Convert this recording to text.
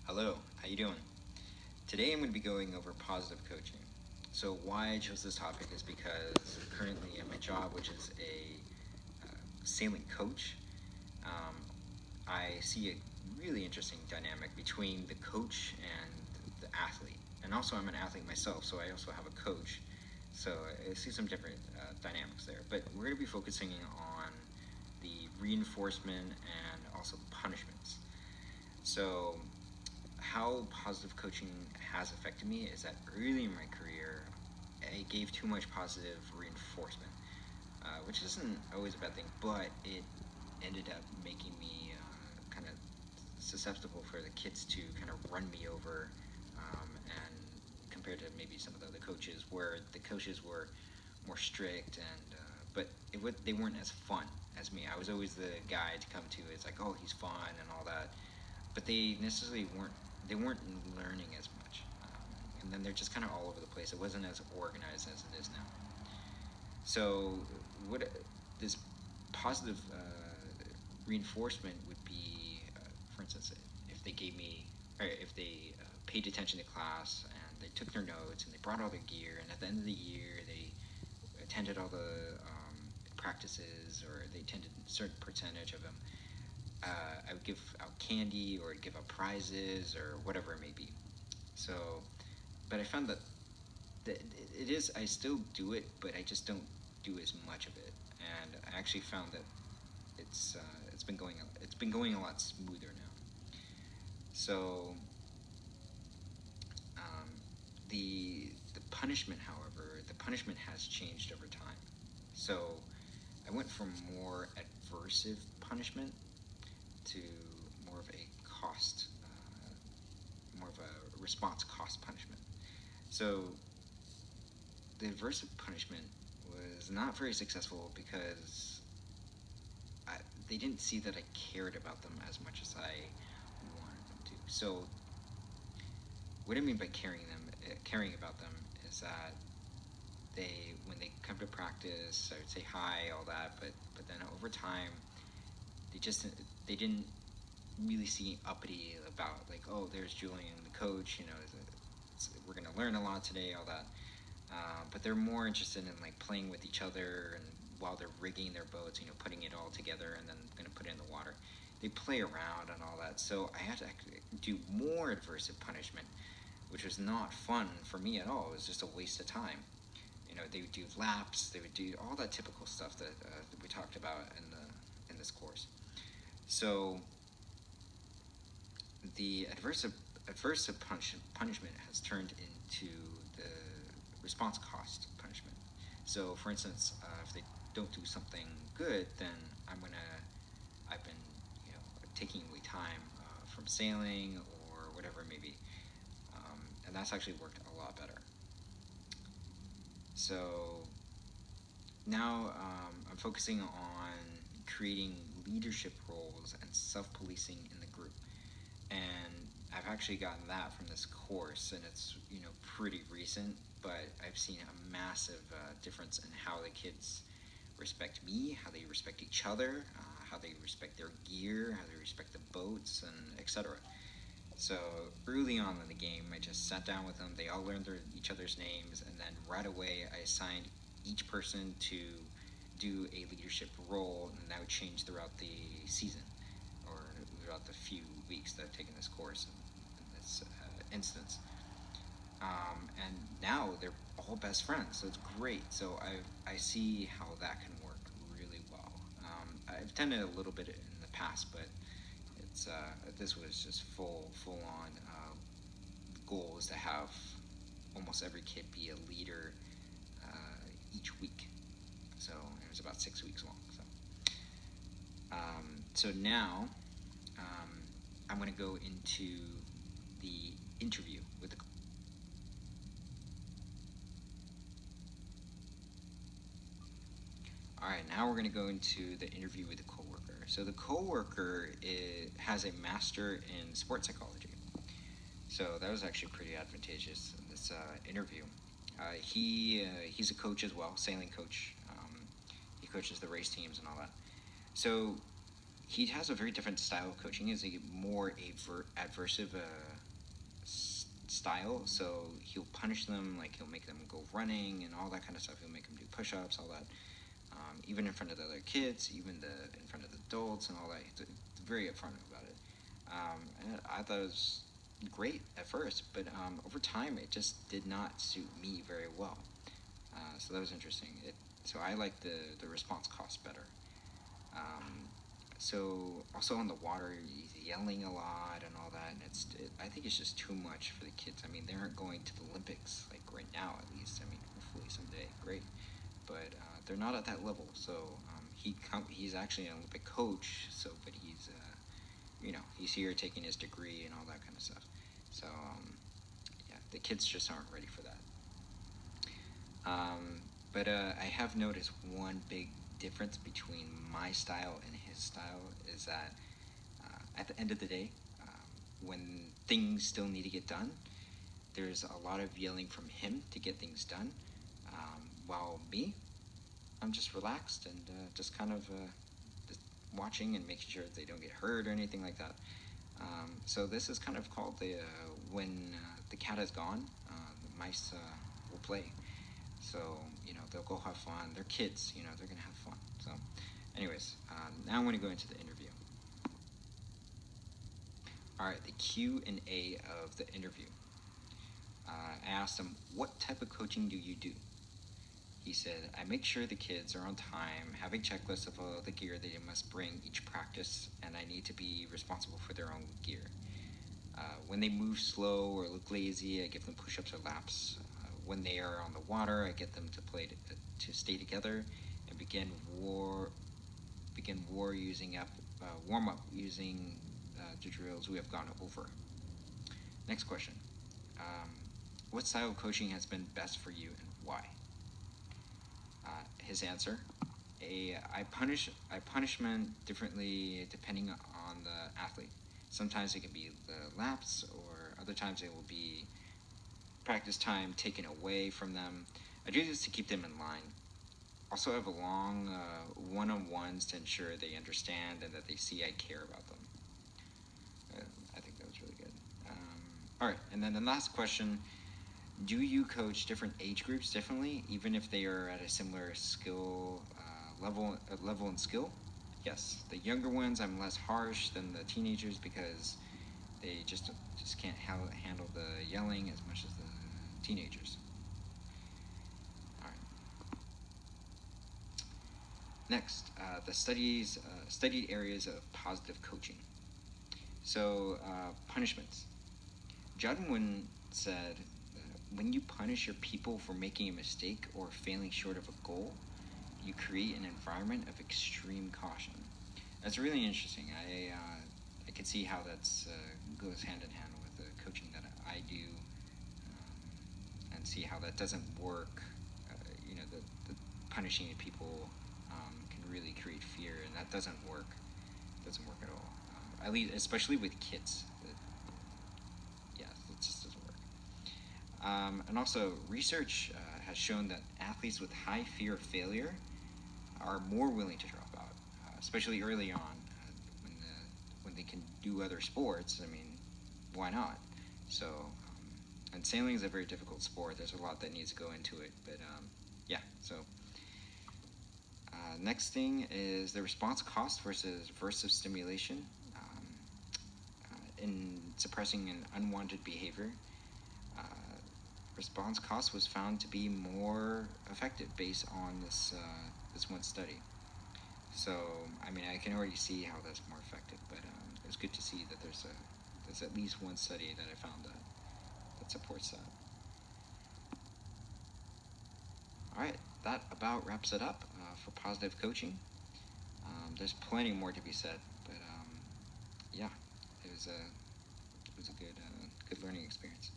Hello, how you doing? Today I'm going to be going over positive coaching. So why I chose this topic is because currently at my job, which is a sailing coach, um, I see a really interesting dynamic between the coach and the athlete. And also I'm an athlete myself, so I also have a coach. So I see some different dynamics there. But we're going to be focusing on the reinforcement and also punishments. So how positive coaching has affected me is that early in my career, I gave too much positive reinforcement, which isn't always a bad thing, but it ended up making me kind of susceptible for the kids to kind of run me over, and compared to maybe some of the other coaches, where the coaches were more strict and but they weren't as fun as me. I was always the guy to come to. It's like, oh, he's fun and all that, but they necessarily weren't. They weren't learning as much, and then they're just kind of all over the place. It wasn't as organized as it is now. So, what this positive reinforcement would be, for instance, if they gave me, or if they paid attention to class and they took their notes and they brought all their gear, and at the end of the year they attended all the practices or they attended a certain percentage of them, I would give out candy or give out prizes or whatever it may be. So, but I found that it is, I still do it, but I just don't do as much of it. And I actually found that it's been going a lot smoother now. So um, the punishment, however, the punishment has changed over time. So I went from more adversive punishment to more of a more of a response cost punishment. So the adversive punishment was not very successful because I, they didn't see that I cared about them as much as I wanted them to. So what I mean by caring about them is that when they come to practice, I would say hi, all that, but then over time, they just they didn't really see uppity about like, oh, there's Julian, the coach, we're gonna learn a lot today, all that. But they're more interested in like playing with each other and while they're rigging their boats, putting it all together and then gonna put it in the water. They play around and all that. So I had to actually do more adversive punishment, which was not fun for me at all. It was just a waste of time. They would do laps. They would do all that typical stuff that we talked about in this course. So the punishment has turned into the response cost punishment. So, for instance, if they don't do something good, then I've been, taking away time from sailing or whatever it may be, and that's actually worked a lot better. So now I'm focusing on creating leadership roles and self-policing in the group, and I've actually gotten that from this course, and it's pretty recent, but I've seen a massive difference in how the kids respect me, how they respect each other, how they respect their gear, how they respect the boats, and etc. So early on in the game, I just sat down with them. They all learned each other's names, and then right away I assigned each person to do a leadership role, and that would change throughout the season or throughout the few weeks that I've taken this course in this instance. And now they're all best friends, so it's great. So I see how that can work really well. I've done it a little bit in the past, but it's this was just full on. Goal is to have almost every kid be a leader each week. So it was about 6 weeks long. So now I'm going to go into the interview with the. All right, now we're going to go into the interview with the coworker. So the coworker has a master in sports psychology. So that was actually pretty advantageous in this interview. He's a coach as well, sailing coach. He coaches the race teams and all that. So he has a very different style of coaching. Is a more adversive style. So he'll punish them, like he'll make them go running and all that kind of stuff. He'll make them do push-ups, all that. Even in front of the other kids, even in front of the adults and all that. He's very upfront about it. And I thought it was great at first, but over time it just did not suit me very well. So that was interesting. So I like the response cost better. So also on the water, he's yelling a lot and all that, and I think it's just too much for the kids. I mean, they aren't going to the Olympics like right now, at least. I mean, hopefully someday, great, but they're not at that level. So he's actually an Olympic coach. So, but he's he's here taking his degree and all that kind of stuff. So yeah, the kids just aren't ready for that. But I have noticed one big difference between my style and his style is that at the end of the day, when things still need to get done, there's a lot of yelling from him to get things done. While me, I'm just relaxed and just kind of just watching and making sure they don't get hurt or anything like that. So this is kind of called when the cat is gone, the mice will play. So, they'll go have fun. They're kids, they're going to have fun. So, anyways, now I'm going to go into the interview. All right, the Q&A of the interview. I asked him, what type of coaching do you do? He said, I make sure the kids are on time, have a checklist of all the gear they must bring each practice, and I need to be responsible for their own gear. When they move slow or look lazy, I give them push-ups or laps. When they are on the water, I get them to stay together and begin warm up using the drills we have gone over. Next question. What style of coaching has been best for you and why? His answer. I punish punishment differently depending on the athlete. Sometimes it can be the laps, or other times it will be practice time taken away from them. I do this to keep them in line. Also have a long one-on-ones to ensure they understand and that they see I care about them. I think that was really good. All right, and then the last question, do you coach different age groups differently, even if they are at a similar skill level and skill? Yes, the younger ones I'm less harsh than the teenagers because they just can't handle the yelling as much as the teenagers. All right. Next, the studied areas of positive coaching. So, punishments. Judwin said, when you punish your people for making a mistake or failing short of a goal, you create an environment of extreme caution. That's really interesting. I can see how that's goes hand in hand with the coaching that I do, and see how that doesn't work. The punishing people can really create fear, and that doesn't work. It doesn't work at all. At least, especially with kids. It just doesn't work. And also, research has shown that athletes with high fear of failure are more willing to drop out, especially early on, when they can do other sports. I mean, why not? So, and sailing is a very difficult sport. There's a lot that needs to go into it, but yeah. So, next thing is the response cost versus aversive stimulation in suppressing an unwanted behavior. Response cost was found to be more effective based on this one study. So, I mean, I can already see how that's more effective, but it's good to see that there's at least one study that I found that supports that. All right, that about wraps it up for positive coaching. There's plenty more to be said, but yeah, it was a good learning experience.